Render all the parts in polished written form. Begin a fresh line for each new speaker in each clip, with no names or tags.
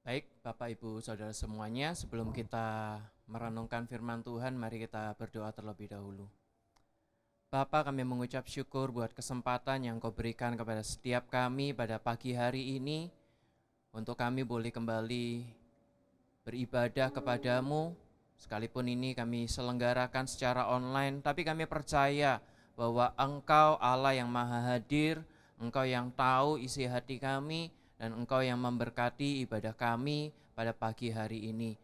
Baik, Bapak Ibu Saudara semuanya, sebelum kita merenungkan firman Tuhan, mari kita berdoa terlebih dahulu. Bapa, kami mengucap syukur buat kesempatan yang Kau berikan kepada setiap kami pada pagi hari ini, untuk kami boleh kembali beribadah kepadamu. Sekalipun ini kami selenggarakan secara online, tapi kami percaya bahwa Engkau Allah yang maha hadir, Engkau yang tahu isi hati kami, dan Engkau yang memberkati ibadah kami pada pagi hari ini.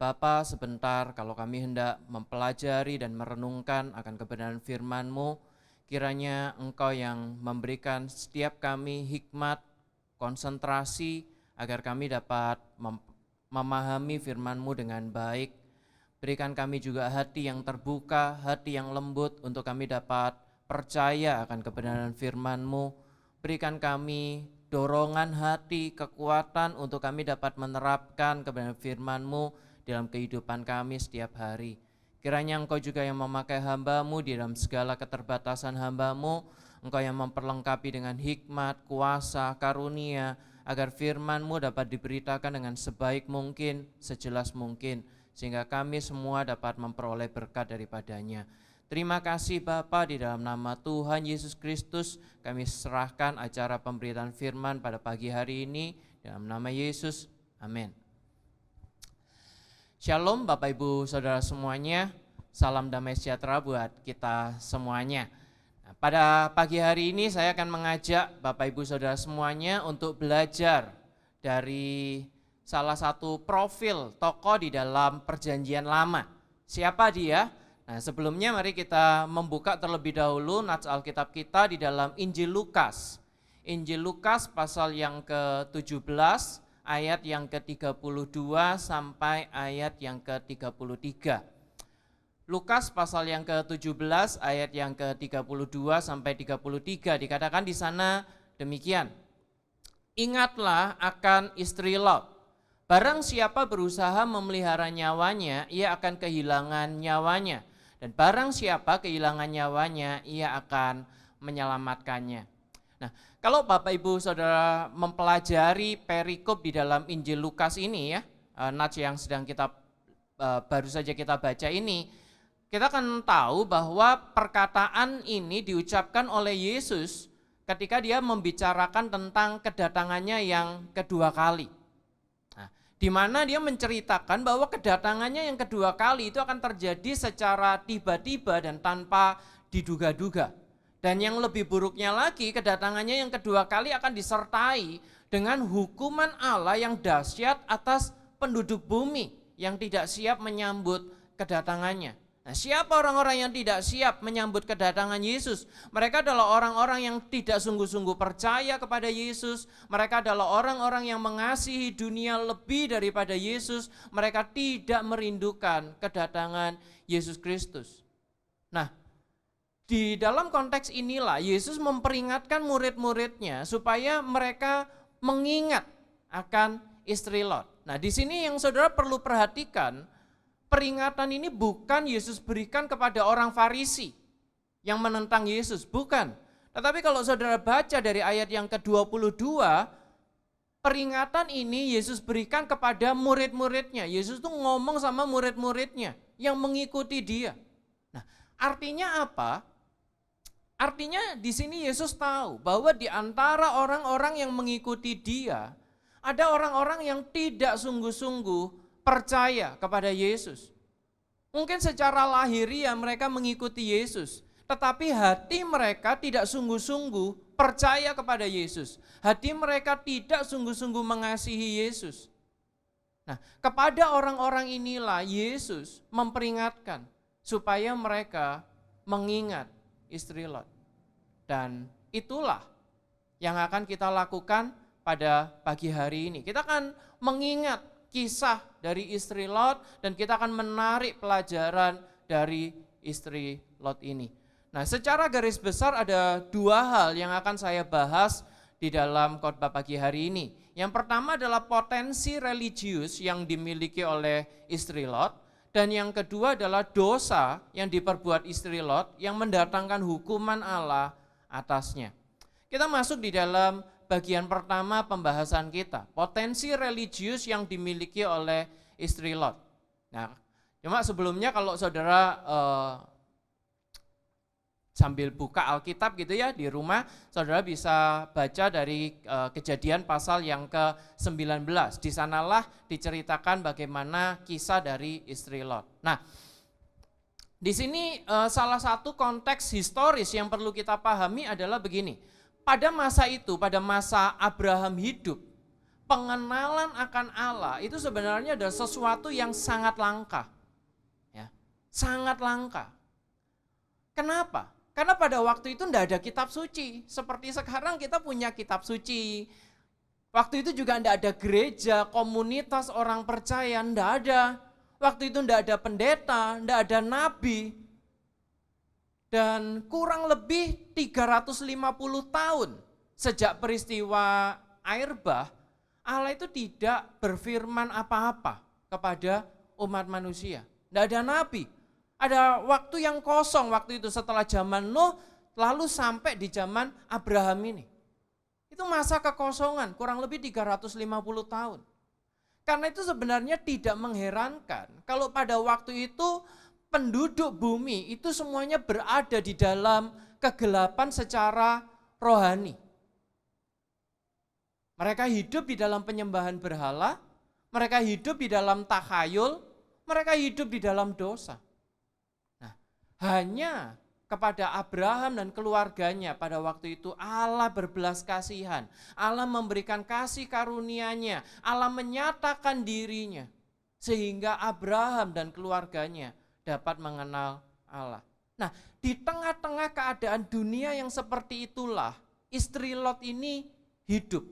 Bapa, sebentar kalau kami hendak mempelajari dan merenungkan akan kebenaran firman-Mu, kiranya Engkau yang memberikan setiap kami hikmat, konsentrasi, agar kami dapat memahami firman-Mu dengan baik. Berikan kami juga hati yang terbuka, hati yang lembut untuk kami dapat percaya akan kebenaran firman-Mu. Berikan kami dorongan hati, kekuatan untuk kami dapat menerapkan kebenaran firman-Mu dalam kehidupan kami setiap hari. Kiranya Engkau juga yang memakai hamba-Mu di dalam segala keterbatasan hamba-Mu. Engkau yang memperlengkapi dengan hikmat, kuasa, karunia, agar firman-Mu dapat diberitakan dengan sebaik mungkin, sejelas mungkin, sehingga kami semua dapat memperoleh berkat daripadanya. Terima kasih Bapa, di dalam nama Tuhan Yesus Kristus kami serahkan acara pemberitaan firman pada pagi hari ini, dalam nama Yesus, amin. Shalom Bapak Ibu Saudara semuanya, salam damai sejahtera buat kita semuanya. Nah, pada pagi hari ini saya akan mengajak Bapak Ibu Saudara semuanya untuk belajar dari salah satu profil tokoh di dalam Perjanjian Lama. Siapa dia? Nah, sebelumnya mari kita membuka terlebih dahulu nats Alkitab kita di dalam Injil Lukas. Injil Lukas pasal yang ke-17 ayat yang ke-32 sampai ayat yang ke-33. Lukas pasal yang ke-17 ayat yang ke-32 sampai 33 dikatakan di sana demikian. Ingatlah akan istri Lot. Barang siapa berusaha memelihara nyawanya, ia akan kehilangan nyawanya. Dan barang siapa kehilangan nyawanya, ia akan menyelamatkannya. Nah, kalau Bapak Ibu Saudara mempelajari perikop di dalam Injil Lukas ini ya, nats yang sedang kita baru saja kita baca ini, kita akan tahu bahwa perkataan ini diucapkan oleh Yesus ketika dia membicarakan tentang kedatangannya yang kedua kali. Di mana dia menceritakan bahwa kedatangannya yang kedua kali itu akan terjadi secara tiba-tiba dan tanpa diduga-duga. Dan yang lebih buruknya lagi, kedatangannya yang kedua kali akan disertai dengan hukuman Allah yang dahsyat atas penduduk bumi yang tidak siap menyambut kedatangannya. Nah, siapa orang-orang yang tidak siap menyambut kedatangan Yesus? Mereka adalah orang-orang yang tidak sungguh-sungguh percaya kepada Yesus. Mereka adalah orang-orang yang mengasihi dunia lebih daripada Yesus. Mereka tidak merindukan kedatangan Yesus Kristus. Nah, di dalam konteks inilah Yesus memperingatkan murid-muridnya supaya mereka mengingat akan istri Lot. Nah, di sini yang saudara perlu perhatikan, peringatan ini bukan Yesus berikan kepada orang Farisi yang menentang Yesus, bukan. Tetapi kalau saudara baca dari ayat yang ke-22, peringatan ini Yesus berikan kepada murid-muridnya. Yesus tuh ngomong sama murid-muridnya yang mengikuti dia. Nah, artinya apa? Artinya di sini Yesus tahu bahwa di antara orang-orang yang mengikuti dia, ada orang-orang yang tidak sungguh-sungguh percaya kepada Yesus. Mungkin secara lahiriah mereka mengikuti Yesus, tetapi hati mereka tidak sungguh-sungguh percaya kepada Yesus. Hati mereka tidak sungguh-sungguh mengasihi Yesus. Nah, kepada orang-orang inilah Yesus memperingatkan supaya mereka mengingat istri Lot. Dan itulah yang akan kita lakukan pada pagi hari ini. Kita akan mengingat kisah dari istri Lot dan kita akan menarik pelajaran dari istri Lot ini. Nah, secara garis besar ada dua hal yang akan saya bahas di dalam khotbah pagi hari ini. Yang pertama adalah potensi religius yang dimiliki oleh istri Lot, dan yang kedua adalah dosa yang diperbuat istri Lot yang mendatangkan hukuman Allah atasnya. Kita masuk di dalam bagian pertama pembahasan kita, potensi religius yang dimiliki oleh istri Lot. Nah, cuma sebelumnya kalau saudara sambil buka Alkitab gitu ya di rumah, saudara bisa baca dari Kejadian pasal yang ke-19. Di sanalah diceritakan bagaimana kisah dari istri Lot. Nah, di sini salah satu konteks historis yang perlu kita pahami adalah begini. Pada masa itu, pada masa Abraham hidup, pengenalan akan Allah itu sebenarnya adalah sesuatu yang sangat langka. Ya, sangat langka. Kenapa? Karena pada waktu itu tidak ada kitab suci. Seperti sekarang kita punya kitab suci. Waktu itu juga tidak ada gereja, komunitas orang percaya, tidak ada. Waktu itu tidak ada pendeta, tidak ada nabi. Dan kurang lebih 350 tahun sejak peristiwa air bah, Allah itu tidak berfirman apa-apa kepada umat manusia. Tidak ada nabi. Ada waktu yang kosong waktu itu setelah zaman Nuh, lalu sampai di zaman Abraham ini. Itu masa kekosongan, kurang lebih 350 tahun. Karena itu sebenarnya tidak mengherankan kalau pada waktu itu penduduk bumi itu semuanya berada di dalam kegelapan secara rohani. Mereka hidup di dalam penyembahan berhala, mereka hidup di dalam takhayul, mereka hidup di dalam dosa. Hanya kepada Abraham dan keluarganya pada waktu itu Allah berbelas kasihan. Allah memberikan kasih karunia-Nya. Allah menyatakan dirinya. Sehingga Abraham dan keluarganya dapat mengenal Allah. Nah, di tengah-tengah keadaan dunia yang seperti itulah istri Lot ini hidup.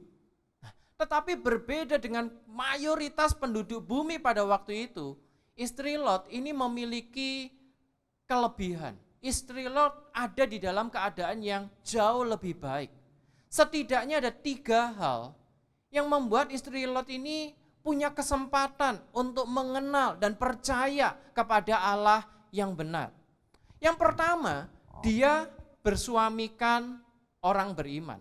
Nah, tetapi berbeda dengan mayoritas penduduk bumi pada waktu itu, istri Lot ini memiliki kelebihan. Istri Lot ada di dalam keadaan yang jauh lebih baik. Setidaknya ada 3 hal yang membuat istri Lot ini punya kesempatan untuk mengenal dan percaya kepada Allah yang benar. Yang pertama, dia bersuamikan orang beriman.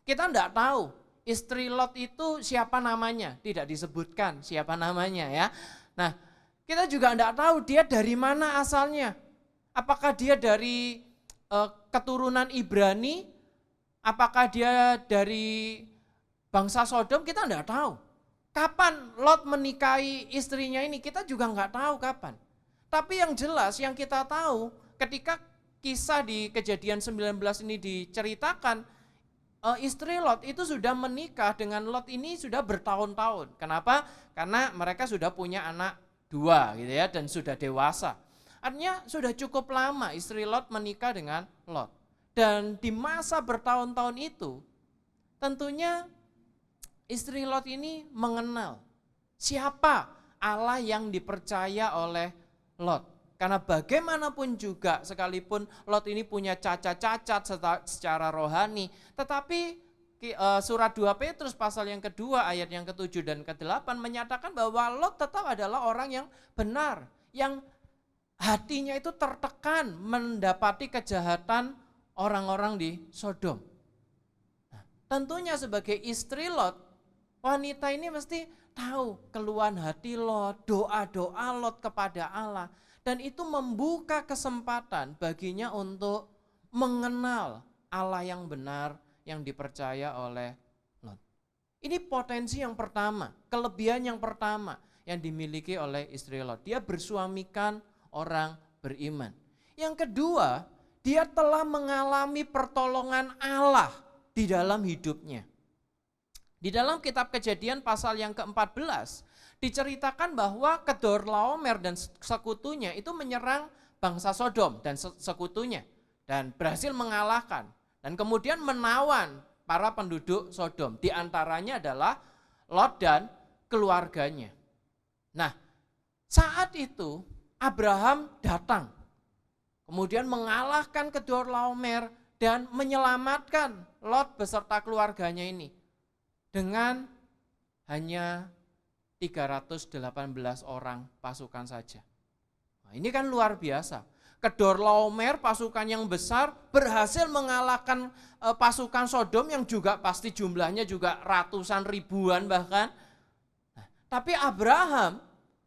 Kita tidak tahu istri Lot itu siapa namanya, tidak disebutkan siapa namanya ya. Nah, kita juga tidak tahu dia dari mana asalnya. Apakah dia dari keturunan Ibrani? Apakah dia dari bangsa Sodom? Kita tidak tahu. Kapan Lot menikahi istrinya ini? Kita juga nggak tahu kapan. Tapi yang jelas yang kita tahu ketika kisah di Kejadian 19 ini diceritakan, istri Lot itu sudah menikah dengan Lot ini sudah bertahun-tahun. Kenapa? Karena mereka sudah punya anak 2 gitu ya, dan sudah dewasa. Artinya sudah cukup lama istri Lot menikah dengan Lot. Dan di masa bertahun-tahun itu tentunya istri Lot ini mengenal siapa Allah yang dipercaya oleh Lot. Karena bagaimanapun juga sekalipun Lot ini punya cacat-cacat secara rohani, tetapi surat 2 Petrus pasal yang kedua ayat yang ke-7 dan ke-8 menyatakan bahwa Lot tetap adalah orang yang benar, yang hatinya itu tertekan mendapati kejahatan orang-orang di Sodom. Nah, tentunya sebagai istri Lot, wanita ini mesti tahu keluhan hati Lot, doa-doa Lot kepada Allah, dan itu membuka kesempatan baginya untuk mengenal Allah yang benar yang dipercaya oleh Lot. Ini potensi yang pertama, kelebihan yang pertama yang dimiliki oleh istri Lot. Dia bersuamikan orang beriman. Yang kedua, dia telah mengalami pertolongan Allah di dalam hidupnya. Di dalam kitab Kejadian pasal yang ke-14 diceritakan bahwa Kedorlaomer dan sekutunya itu menyerang bangsa Sodom dan sekutunya dan berhasil mengalahkan. Dan kemudian menawan para penduduk Sodom. Di antaranya adalah Lot dan keluarganya. Nah, saat itu Abraham datang. Kemudian mengalahkan Kedorlaomer dan menyelamatkan Lot beserta keluarganya ini. Dengan hanya 318 orang pasukan saja. Nah, ini kan luar biasa. Kedorlaomer, pasukan yang besar, berhasil mengalahkan pasukan Sodom yang juga pasti jumlahnya juga ratusan ribuan bahkan. Tapi Abraham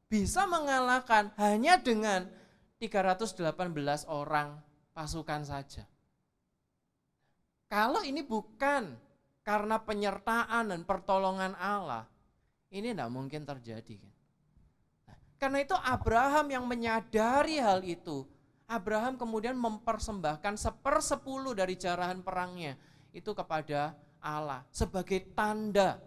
bisa mengalahkan hanya dengan 318 orang pasukan saja. Kalau ini bukan karena penyertaan dan pertolongan Allah, ini tidak mungkin terjadi. Karena itu Abraham yang menyadari hal itu. Abraham kemudian mempersembahkan 1/10 dari jarahan perangnya itu kepada Allah sebagai tanda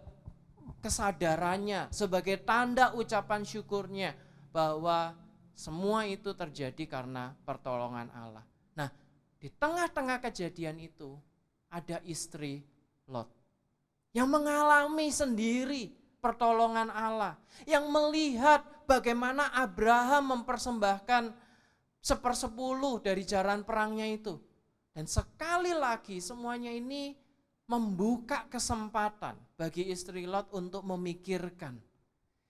kesadarannya, sebagai tanda ucapan syukurnya bahwa semua itu terjadi karena pertolongan Allah. Nah, di tengah-tengah kejadian itu ada istri Lot yang mengalami sendiri pertolongan Allah, yang melihat bagaimana Abraham mempersembahkan 1/10 dari jarahan perangnya itu. Dan sekali lagi semuanya ini membuka kesempatan bagi istri Lot untuk memikirkan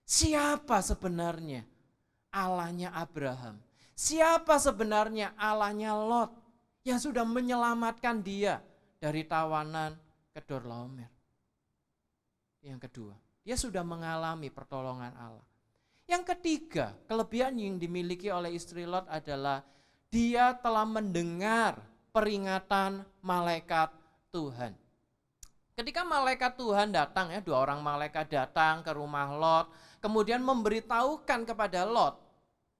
siapa sebenarnya Allahnya Abraham, siapa sebenarnya Allahnya Lot yang sudah menyelamatkan dia dari tawanan Kedorlaomer. Yang kedua, dia sudah mengalami pertolongan Allah. Yang ketiga, kelebihan yang dimiliki oleh istri Lot adalah dia telah mendengar peringatan malaikat Tuhan. Ketika malaikat Tuhan datang, 2 orang malaikat datang ke rumah Lot, kemudian memberitahukan kepada Lot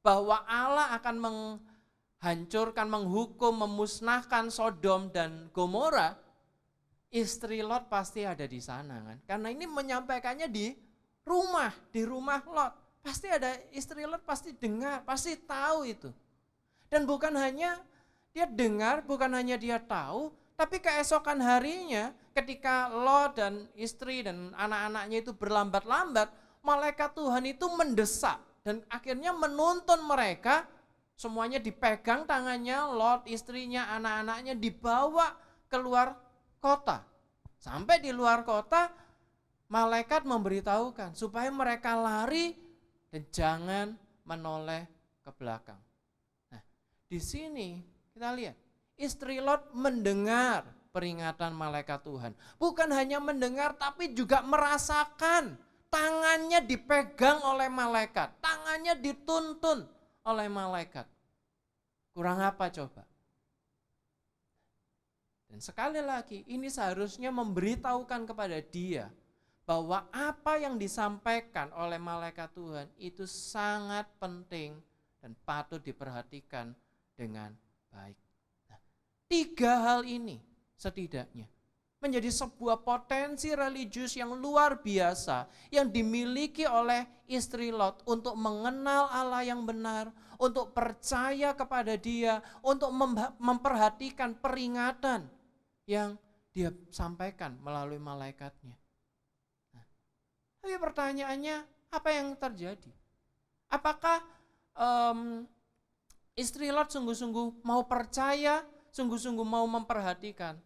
bahwa Allah akan menghancurkan, menghukum, memusnahkan Sodom dan Gomora. Istri Lot pasti ada di sana kan, karena ini menyampaikannya di rumah Lot. Pasti ada istri Lot, pasti dengar, pasti tahu itu. Dan bukan hanya dia dengar, bukan hanya dia tahu, tapi keesokan harinya ketika Lot dan istri dan anak-anaknya itu berlambat-lambat, malaikat Tuhan itu mendesak dan akhirnya menuntun mereka, semuanya dipegang tangannya, Lot, istrinya, anak-anaknya dibawa keluar kota. Sampai di luar kota, malaikat memberitahukan supaya mereka lari dan jangan menoleh ke belakang. Nah, di sini kita lihat istri Lot mendengar peringatan malaikat Tuhan. Bukan hanya mendengar tapi juga merasakan tangannya dipegang oleh malaikat, tangannya dituntun oleh malaikat. Kurang apa coba? Dan sekali lagi ini seharusnya memberitahukan kepada dia bahwa apa yang disampaikan oleh malaikat Tuhan itu sangat penting dan patut diperhatikan dengan baik. Nah, 3 hal ini setidaknya menjadi sebuah potensi religius yang luar biasa yang dimiliki oleh istri Lot untuk mengenal Allah yang benar, untuk percaya kepada Dia, untuk memperhatikan peringatan yang Dia sampaikan melalui malaikatnya. Tapi pertanyaannya, apa yang terjadi? Apakah istri Lot sungguh-sungguh mau percaya, sungguh-sungguh mau memperhatikan?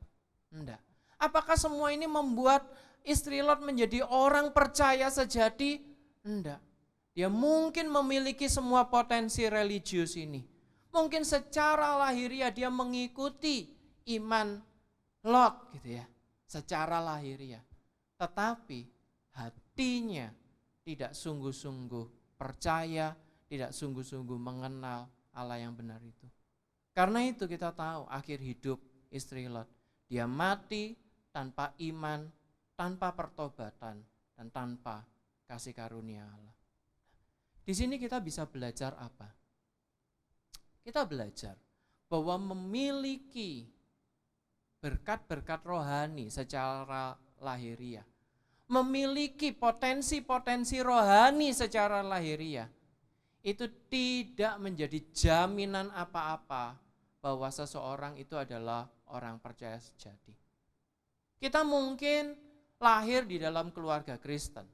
Enggak. Apakah semua ini membuat istri Lot menjadi orang percaya sejati? Enggak. Dia mungkin memiliki semua potensi religius ini. Mungkin secara lahiriah dia mengikuti iman Lot gitu ya, secara lahiriah. Tetapi hatinya tidak sungguh-sungguh percaya, tidak sungguh-sungguh mengenal Allah yang benar itu. Karena itu kita tahu akhir hidup istri Lot. Dia mati tanpa iman, tanpa pertobatan, dan tanpa kasih karunia Allah. Di sini kita bisa belajar apa? Kita belajar bahwa memiliki berkat-berkat rohani secara lahiriah, memiliki potensi-potensi rohani secara lahiriah, itu tidak menjadi jaminan apa-apa bahwa seseorang itu adalah orang percaya sejati. Kita mungkin lahir di dalam keluarga Kristen.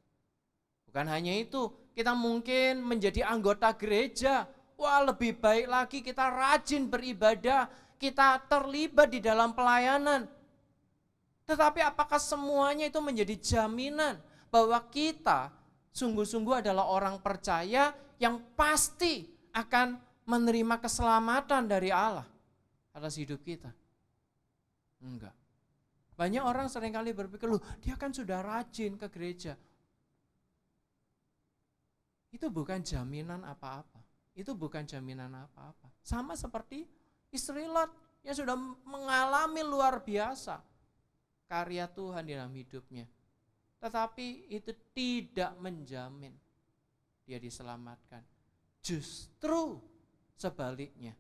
Bukan hanya itu, kita mungkin menjadi anggota gereja. Wah, lebih baik lagi kita rajin beribadah, kita terlibat di dalam pelayanan. Tetapi apakah semuanya itu menjadi jaminan bahwa kita sungguh-sungguh adalah orang percaya yang pasti akan menerima keselamatan dari Allah atas hidup kita? Enggak. Banyak orang seringkali berpikir, loh dia kan sudah rajin ke gereja. Itu bukan jaminan apa-apa. Itu bukan jaminan apa-apa. Sama seperti istri Lot yang sudah mengalami luar biasa karya Tuhan di dalam hidupnya. Tetapi itu tidak menjamin dia diselamatkan. Justru sebaliknya.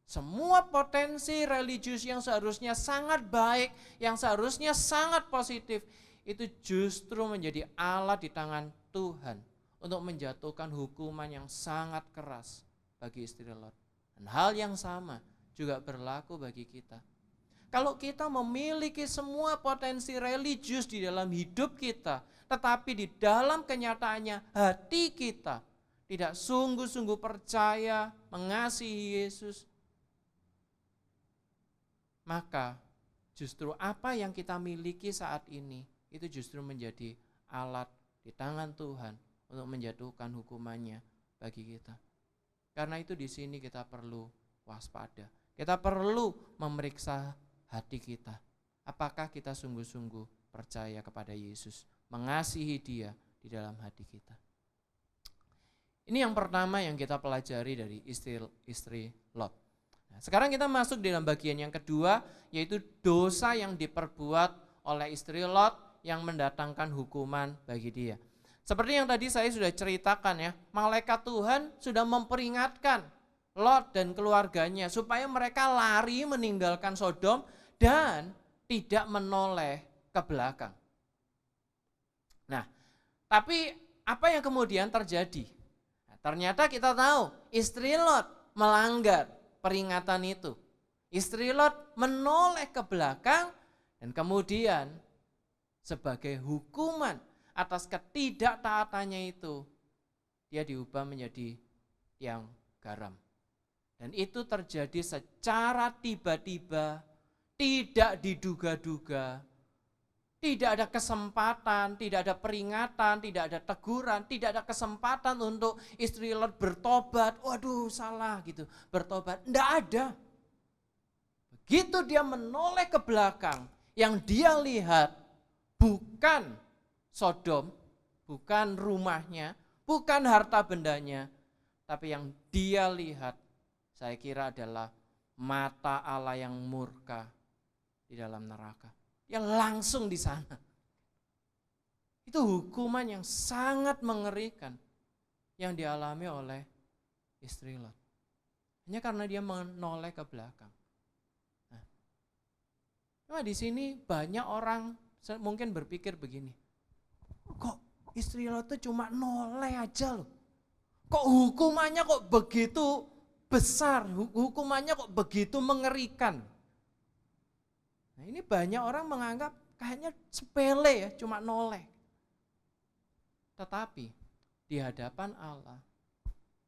Semua potensi religius yang seharusnya sangat baik, yang seharusnya sangat positif, itu justru menjadi alat di tangan Tuhan untuk menjatuhkan hukuman yang sangat keras bagi istri Lot. Dan hal yang sama juga berlaku bagi kita. Kalau kita memiliki semua potensi religius di dalam hidup kita, tetapi di dalam kenyataannya hati kita tidak sungguh-sungguh percaya, mengasihi Yesus, maka justru apa yang kita miliki saat ini itu justru menjadi alat di tangan Tuhan untuk menjatuhkan hukumannya bagi kita. Karena itu di sini kita perlu waspada. Kita perlu memeriksa hati kita. Apakah kita sungguh-sungguh percaya kepada Yesus, mengasihi Dia di dalam hati kita. Ini yang pertama yang kita pelajari dari istri Lot. Nah, sekarang kita masuk dalam bagian yang kedua, yaitu dosa yang diperbuat oleh istri Lot yang mendatangkan hukuman bagi dia. Seperti yang tadi saya sudah ceritakan ya, malaikat Tuhan sudah memperingatkan Lot dan keluarganya supaya mereka lari meninggalkan Sodom dan tidak menoleh ke belakang. Nah, tapi apa yang kemudian terjadi? Nah, ternyata kita tahu istri Lot melanggar peringatan itu. Istri Lot menoleh ke belakang dan kemudian sebagai hukuman atas ketidaktaatannya itu, dia diubah menjadi tiang garam. Dan itu terjadi secara tiba-tiba, tidak diduga-duga, tidak ada kesempatan, tidak ada peringatan, tidak ada teguran, tidak ada kesempatan untuk istri Lot bertobat. Waduh salah gitu, bertobat. Tidak ada. Begitu dia menoleh ke belakang, yang dia lihat bukan Sodom, bukan rumahnya, bukan harta bendanya, tapi yang dia lihat saya kira adalah mata Allah yang murka di dalam neraka. Yang langsung di sana. Itu hukuman yang sangat mengerikan yang dialami oleh istri Lot. Hanya karena dia menoleh ke belakang. Nah, cuma di sini banyak orang mungkin berpikir begini, kok istri Lot itu cuma noleh aja loh. Kok hukumannya kok begitu besar, hukumannya kok begitu mengerikan. Nah, ini banyak orang menganggap kayaknya sepele ya, cuma noleh. Tetapi di hadapan Allah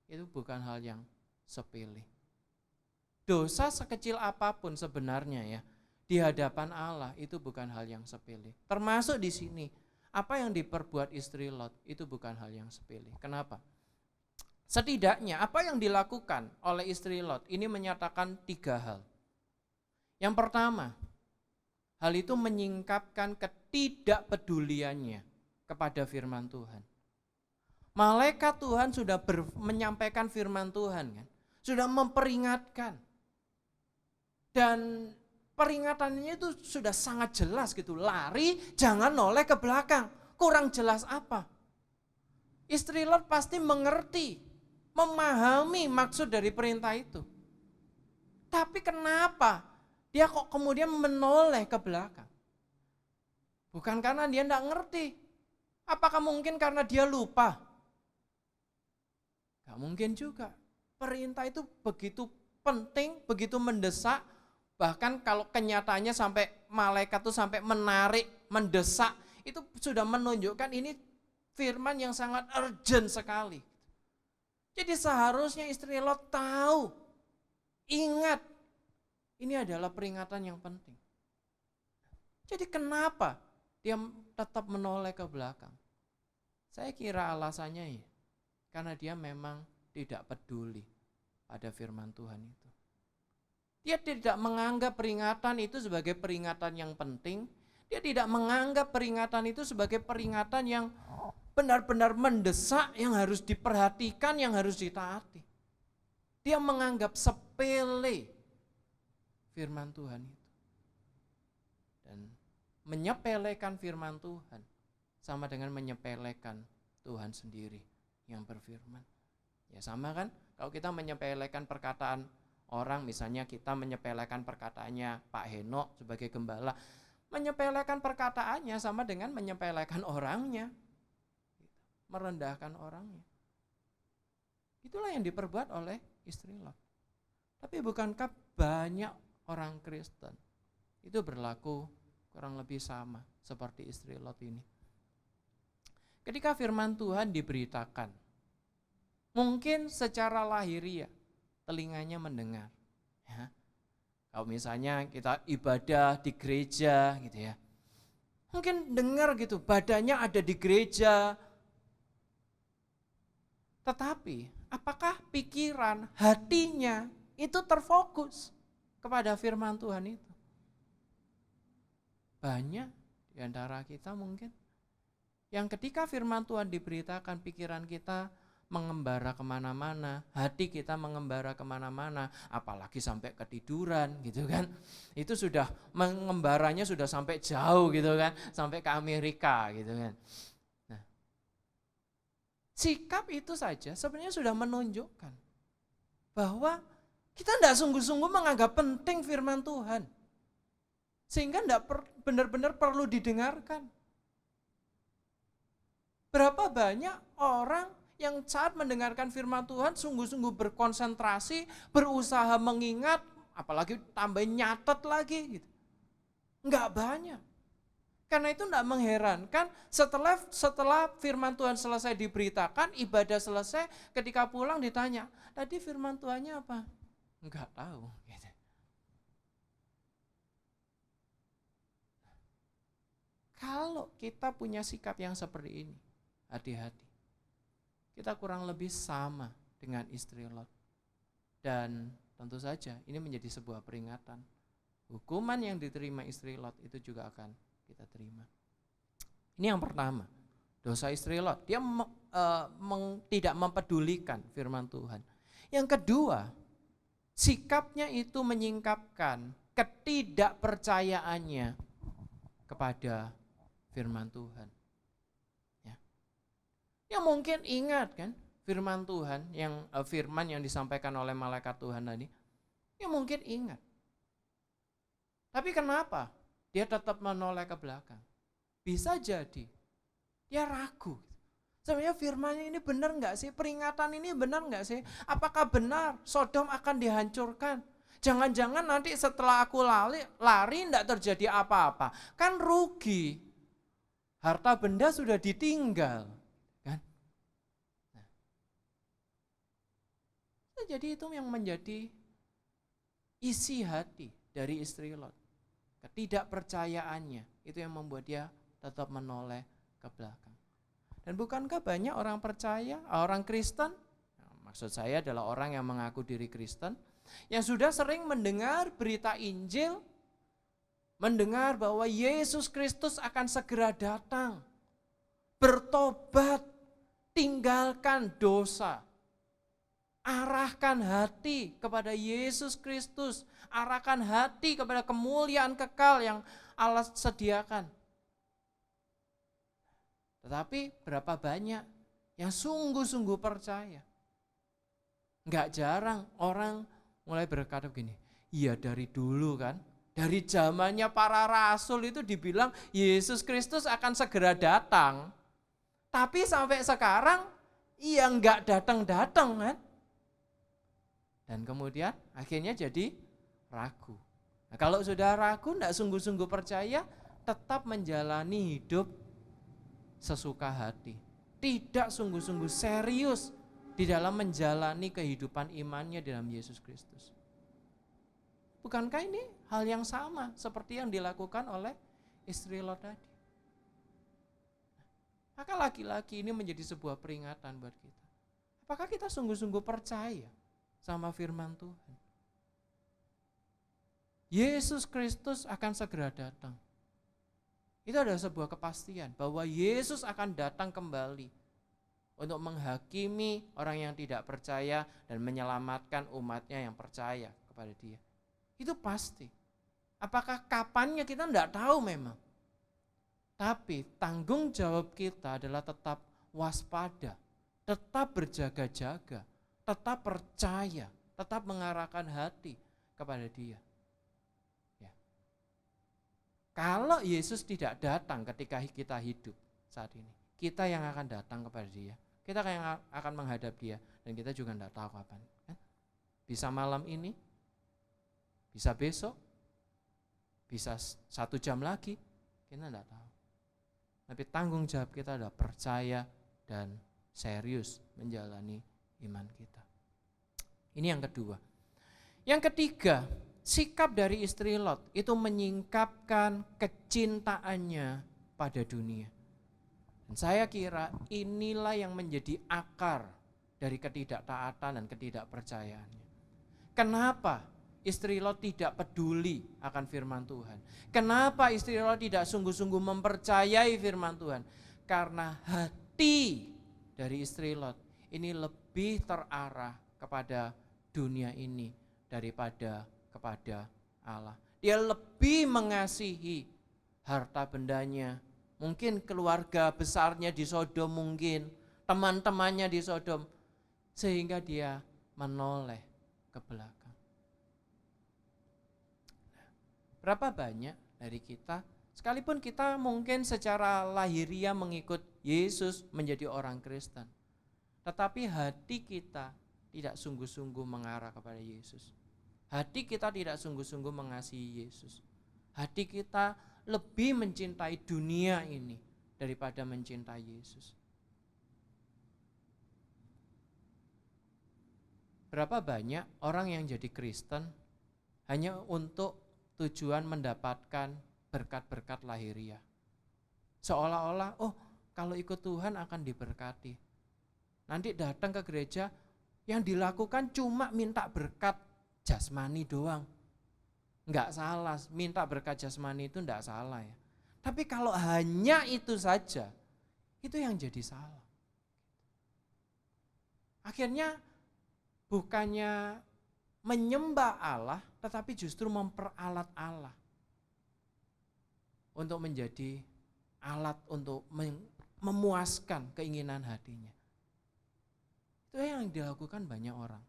itu bukan hal yang sepele. Dosa sekecil apapun sebenarnya ya, di hadapan Allah itu bukan hal yang sepele. Termasuk di sini, apa yang diperbuat istri Lot itu bukan hal yang sepele. Kenapa? Setidaknya apa yang dilakukan oleh istri Lot ini menyatakan 3 hal. Yang pertama, hal itu menyingkapkan ketidakpeduliannya kepada firman Tuhan. Malaikat Tuhan sudah menyampaikan firman Tuhan kan, sudah memperingatkan. Dan peringatannya itu sudah sangat jelas gitu, lari jangan noleh ke belakang. Kurang jelas apa? Istri Lot pasti mengerti, memahami maksud dari perintah itu. Tapi kenapa dia kok kemudian menoleh ke belakang? Bukan karena dia tidak ngerti. Apakah mungkin karena dia lupa? Gak mungkin juga. Perintah itu begitu penting, begitu mendesak. Bahkan kalau kenyataannya sampai malaikat itu sampai menarik, mendesak. Itu sudah menunjukkan ini firman yang sangat urgent sekali. Jadi seharusnya istri Lot tahu, ingat, ini adalah peringatan yang penting. Jadi kenapa dia tetap menoleh ke belakang? Saya kira alasannya ya, karena dia memang tidak peduli pada firman Tuhan itu. Dia tidak menganggap peringatan itu sebagai peringatan yang penting. Dia tidak menganggap peringatan itu sebagai peringatan yang benar-benar mendesak, yang harus diperhatikan, yang harus ditaati. Dia menganggap sepele firman Tuhan itu. Dan menyepelekan firman Tuhan sama dengan menyepelekan Tuhan sendiri yang berfirman. Ya sama kan, kalau kita menyepelekan perkataan orang, misalnya kita menyepelekan perkataannya Pak Henok sebagai gembala, menyepelekan perkataannya sama dengan menyepelekan orangnya, merendahkan orangnya. Itulah yang diperbuat oleh istri Lot. Tapi bukankah banyak orang Kristen itu berlaku kurang lebih sama seperti istri Lot ini? Ketika firman Tuhan diberitakan, mungkin secara lahiriah telinganya mendengar. Ya. Kalau misalnya kita ibadah di gereja gitu ya, mungkin dengar gitu, badannya ada di gereja. Tetapi apakah pikiran, hatinya itu terfokus kepada firman Tuhan itu? Banyak di antara kita mungkin yang ketika firman Tuhan diberitakan, pikiran kita mengembara kemana-mana, hati kita mengembara kemana-mana, apalagi sampai ketiduran gitu kan. Itu sudah mengembaranya sudah sampai jauh gitu kan, sampai ke Amerika gitu kan. Nah, sikap itu saja sebenarnya sudah menunjukkan bahwa kita tidak sungguh-sungguh menganggap penting firman Tuhan. Sehingga tidak benar-benar perlu didengarkan. Berapa banyak orang yang saat mendengarkan firman Tuhan sungguh-sungguh berkonsentrasi, berusaha mengingat, apalagi tambahin nyatet lagi gitu. Enggak banyak. Karena itu enggak mengherankan setelah firman Tuhan selesai diberitakan, ibadah selesai, ketika pulang ditanya, tadi firman Tuhannya apa? Enggak tahu. Gitu. Kalau kita punya sikap yang seperti ini, hati-hati. Kita kurang lebih sama dengan istri Lot. Dan tentu saja ini menjadi sebuah peringatan. Hukuman yang diterima istri Lot itu juga akan kita terima. Ini yang pertama, dosa istri Lot. Dia tidak mempedulikan firman Tuhan. Yang kedua, sikapnya itu menyingkapkan ketidakpercayaannya kepada firman Tuhan. Ya mungkin ingat kan firman Tuhan firman yang disampaikan oleh malaikat Tuhan tadi. Ya mungkin ingat. Tapi kenapa dia tetap menoleh ke belakang? Bisa jadi dia ragu. Sebenarnya firman ini benar enggak sih? Peringatan ini benar enggak sih? Apakah benar Sodom akan dihancurkan? Jangan-jangan nanti setelah aku lari enggak terjadi apa-apa. Kan rugi. Harta benda sudah ditinggal. Jadi itu yang menjadi isi hati dari istri Lot. Ketidakpercayaannya itu yang membuat dia tetap menoleh ke belakang. Dan bukankah banyak orang percaya, orang Kristen, maksud saya adalah orang yang mengaku diri Kristen, yang sudah sering mendengar berita Injil, mendengar bahwa Yesus Kristus akan segera datang, bertobat, tinggalkan dosa, arahkan hati kepada Yesus Kristus, arahkan hati kepada kemuliaan kekal yang Allah sediakan. Tetapi berapa banyak yang sungguh-sungguh percaya? Enggak jarang orang mulai berkata begini, iya dari dulu kan, dari zamannya para rasul itu dibilang Yesus Kristus akan segera datang. Tapi sampai sekarang, iya enggak datang-datang kan. Dan kemudian akhirnya jadi ragu. Nah, kalau sudah ragu, tidak sungguh-sungguh percaya, tetap menjalani hidup sesuka hati. Tidak sungguh-sungguh serius di dalam menjalani kehidupan imannya dalam Yesus Kristus. Bukankah ini hal yang sama seperti yang dilakukan oleh istri Lot tadi? Maka laki-laki ini menjadi sebuah peringatan buat kita. Apakah kita sungguh-sungguh percaya sama firman Tuhan. Yesus Kristus akan segera datang. Itu adalah sebuah kepastian bahwa Yesus akan datang kembali untuk menghakimi orang yang tidak percaya dan menyelamatkan umatnya yang percaya kepada Dia. Itu pasti. Apakah kapannya kita tidak tahu memang. Tapi tanggung jawab kita adalah tetap waspada, tetap berjaga-jaga, tetap percaya, tetap mengarahkan hati kepada Dia. Ya. Kalau Yesus tidak datang ketika kita hidup saat ini, kita yang akan datang kepada Dia. Kita yang akan menghadap Dia dan kita juga tidak tahu kapan. Bisa malam ini, bisa besok, bisa 1 jam lagi, kita tidak tahu. Tapi tanggung jawab kita adalah percaya dan serius menjalani iman kita. Ini yang kedua. Yang ketiga, sikap dari istri Lot itu menyingkapkan kecintaannya pada dunia. Dan saya kira inilah yang menjadi akar dari ketidaktaatan dan ketidakpercayaannya. Kenapa istri Lot tidak peduli akan firman Tuhan? Kenapa istri Lot tidak sungguh-sungguh mempercayai firman Tuhan? Karena hati dari istri Lot ini lebih terarah kepada dunia ini daripada kepada Allah. Dia lebih mengasihi harta bendanya, mungkin keluarga besarnya di Sodom, mungkin teman-temannya di Sodom, sehingga dia menoleh ke belakang. Berapa banyak dari kita, sekalipun kita mungkin secara lahiriah mengikut Yesus menjadi orang Kristen, tetapi hati kita tidak sungguh-sungguh mengarah kepada Yesus. Hati kita tidak sungguh-sungguh mengasihi Yesus. Hati kita lebih mencintai dunia ini daripada mencintai Yesus. Berapa banyak orang yang jadi Kristen hanya untuk tujuan mendapatkan berkat-berkat lahiriah. Seolah-olah, kalau ikut Tuhan akan diberkati. Nanti datang ke gereja, yang dilakukan cuma minta berkat jasmani doang. Enggak salah, minta berkat jasmani itu enggak salah ya. Tapi kalau hanya itu saja, itu yang jadi salah. Akhirnya bukannya menyembah Allah, tetapi justru memperalat Allah untuk menjadi alat untuk memuaskan keinginan hatinya. Itu yang dilakukan banyak orang.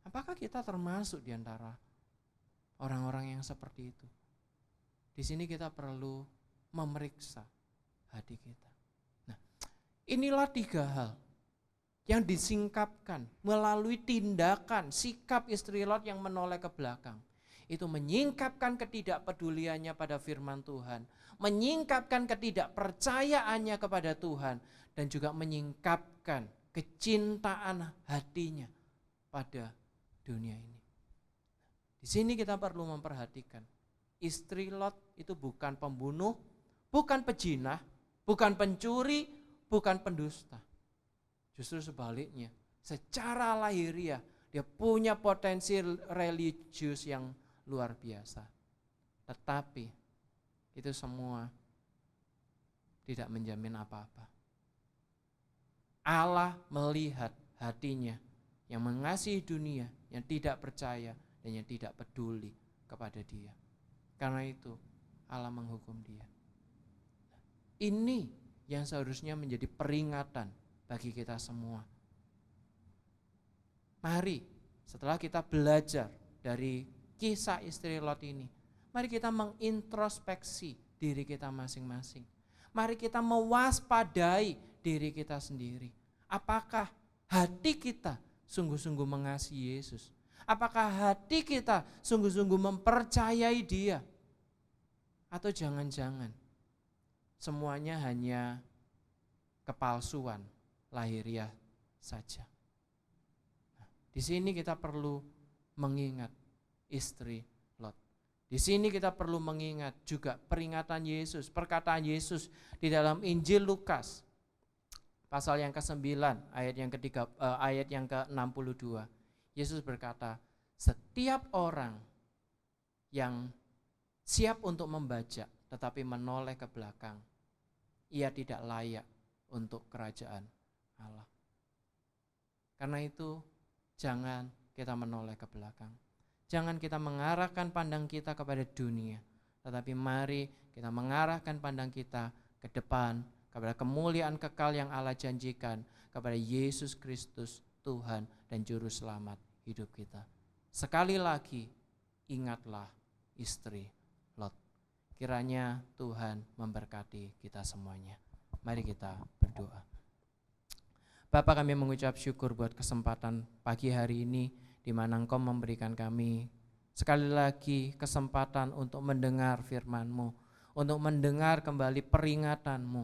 Apakah kita termasuk di antara orang-orang yang seperti itu? Di sini kita perlu memeriksa hati kita. Nah, inilah 3 hal yang disingkapkan melalui tindakan sikap istri Lot yang menoleh ke belakang. Itu menyingkapkan ketidakpeduliannya pada firman Tuhan, menyingkapkan ketidakpercayaannya kepada Tuhan, dan juga menyingkapkan kecintaan hatinya pada dunia ini. Di sini kita perlu memperhatikan, istri Lot itu bukan pembunuh, bukan pejinah, bukan pencuri, bukan pendusta. Justru sebaliknya, secara lahiriah dia punya potensi religius yang luar biasa. Tetapi itu semua tidak menjamin apa-apa. Allah melihat hatinya yang mengasihi dunia, yang tidak percaya dan yang tidak peduli kepada Dia. Karena itu Allah menghukum dia. Ini yang seharusnya menjadi peringatan bagi kita semua. Mari setelah kita belajar dari kisah istri Lot ini, mari kita mengintrospeksi diri kita masing-masing. Mari kita mewaspadai diri kita sendiri. Apakah hati kita sungguh-sungguh mengasihi Yesus? Apakah hati kita sungguh-sungguh mempercayai Dia? Atau jangan-jangan semuanya hanya kepalsuan lahiriah saja. Nah, di sini kita perlu mengingat istri Lot. Di sini kita perlu mengingat juga peringatan Yesus, perkataan Yesus di dalam Injil Lukas pasal yang ke-9 ayat yang ke-62. Yesus berkata, setiap orang yang siap untuk membajak tetapi menoleh ke belakang, ia tidak layak untuk kerajaan Allah. Karena itu jangan kita menoleh ke belakang. Jangan kita mengarahkan pandang kita kepada dunia, tetapi mari kita mengarahkan pandang kita ke depan, kepada kemuliaan kekal yang Allah janjikan, kepada Yesus Kristus, Tuhan dan Juru Selamat hidup kita. Sekali lagi, ingatlah istri Lot. Kiranya Tuhan memberkati kita semuanya. Mari kita berdoa. Bapa, kami mengucap syukur buat kesempatan pagi hari ini, di mana Engkau memberikan kami sekali lagi kesempatan untuk mendengar firman-Mu, untuk mendengar kembali peringatan-Mu,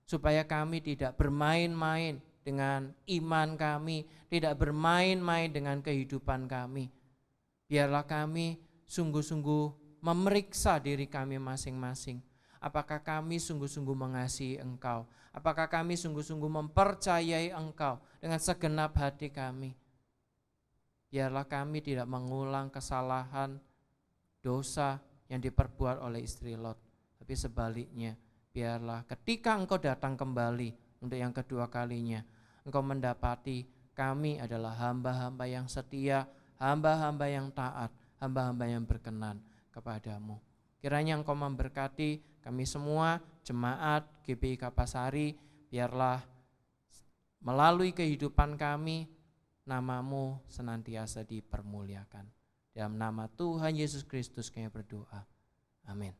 supaya kami tidak bermain-main dengan iman kami, tidak bermain-main dengan kehidupan kami. Biarlah kami sungguh-sungguh memeriksa diri kami masing-masing. Apakah kami sungguh-sungguh mengasihi Engkau? Apakah kami sungguh-sungguh mempercayai Engkau dengan segenap hati kami? Biarlah kami tidak mengulang kesalahan, dosa yang diperbuat oleh istri Lot. Tapi sebaliknya, biarlah ketika Engkau datang kembali untuk yang kedua kalinya, Engkau mendapati kami adalah hamba-hamba yang setia, hamba-hamba yang taat, hamba-hamba yang berkenan kepadamu. Kiranya Engkau memberkati kami semua, jemaat GBI Kapasari, biarlah melalui kehidupan kami, nama-Mu senantiasa dipermuliakan. Dalam nama Tuhan Yesus Kristus kami berdoa. Amin.